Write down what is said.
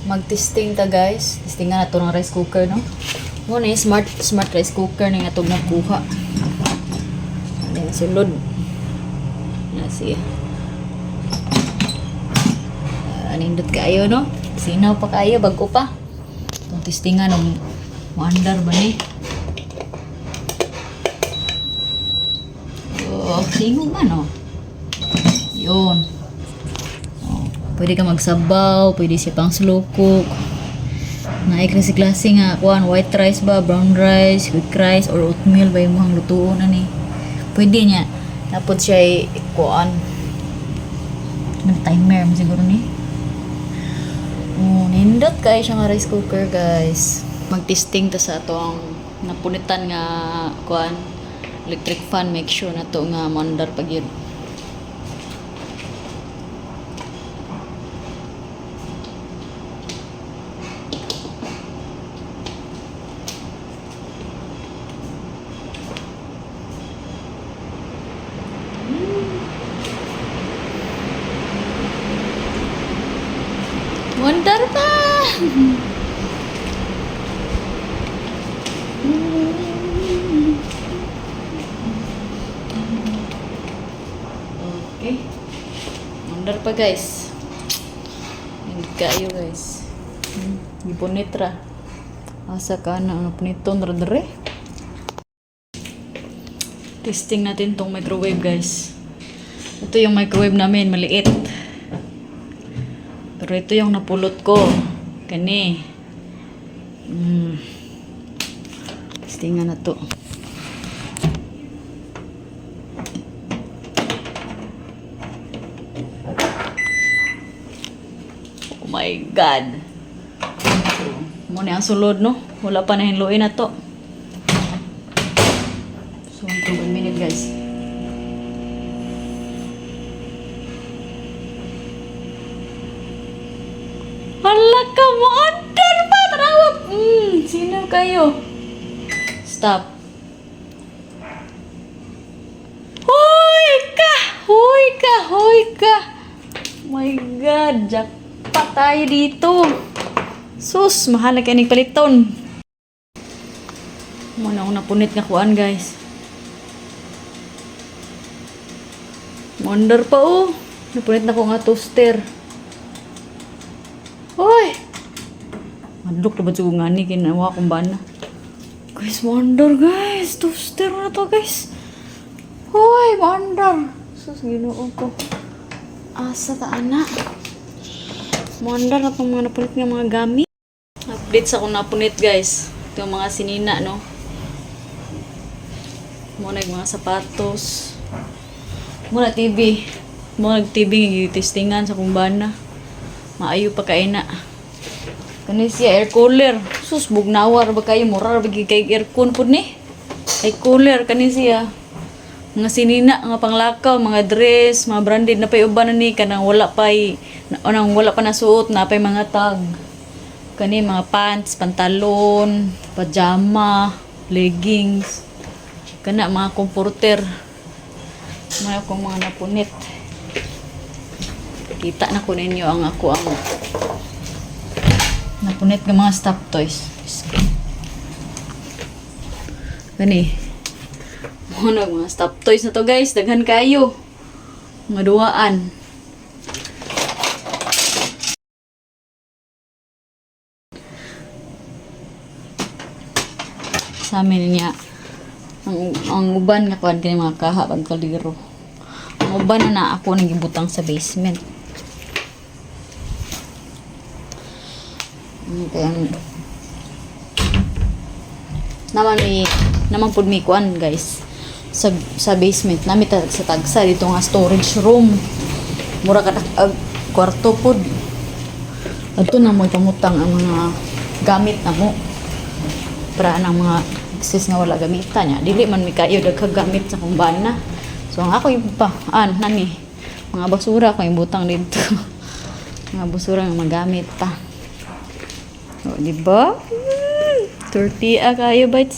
Mag-testing ta guys. Testingan na to ng rice cooker, no? Muna smart rice cooker na nga itong nakuha. Ano yung sulod. Yan siya. Anindot kayo, no? Sinaw pa kayo, bago pa. Itong testingan ng mandar ba ni? Oh, singong ba, no? Yun. Pwede ka magsabaw, pwede siya pang slow cook. Klase nga, kuhan, white rice ba, brown rice, quick rice, or oatmeal ba yung mga lutuon na ni. Pwede niya. Tapos siya ay, kuhan, may timer mo siguro ni. Nindot kayo siya nga rice cooker, guys. Mag-testing ta sa ito ang napunitan nga, kuhan, electric fan. Make sure na to nga mandar pag yun. Mandar pa! Okay. Mandar pa guys. Hindi kayo guys. Ipunitra. Asa ka na ano puniton radere. Testing natin tong microwave guys. Ito yung microwave namin, maliit. Pero ito yung napulot ko. Kani. Testingan na to. Oh my God. Muna ang sulod, no? Wala pa na hinluin na to. So, 2 minute guys. Hala ka mo, under pa, tarawag. Sino kayo? Stop. Hoy ka! Hoy ka! Hoy ka! My God, jackpot tayo dito. Sus, mahal na kayo nagpaliton. Muna ako napunit nga kuan guys. Wonder pa oh. Napunit na ko nga toaster. Hoy! Madlok na ba siya nga ni kinawa kong bana? Guys, wonder guys. Toaster na to guys. Hoy, wonder. Sus, ginoo ko. Asa ta anak. Wonder na itong mga napunit nga mga gamit. Update sa kung napunit guys. Ito yung mga sinina, no? Muna yung mga sapatos. Muna TV. Muna TV nga testingan sa kumbana. Maayo pa kayo na. Kani siya air cooler. Sus, bugnawar ba kayo? Murar ba kay aircon po ni? Air cooler, kani siya. Mga sinina, mga panglakaw, mga dress, mga branded na pa uban na ni. Kanang wala pa wala pa nasuot na pa mga tag. Kani mga pants, pantalon, pajama, leggings. Kana mga comforter. Mga akong mga napunit. Kita na ko ninyo ang ako ang napunit ng mga stuffed toys. Gani. Mga stuffed toys na to guys. Daghan kayo. Mga duwaan. Sa amin niya. Ang uban nga kuan kini mga kaha pag kaliro. Ang uban na ako nang gibutang sa basement. Kaya naman pud mi kuan guys sa basement nami sa tagsa dito nga storage room mura ka kwarto pud adto na mo pamutang ang mga gamit na mo para nang mga excess nga wala gamitan nya dili man mi kayo dagkagamit sa kumbana so ang ako yung nani mga basura ko yung butang dito mga basura nga magamit ta. O, diba? 30 kayo bites.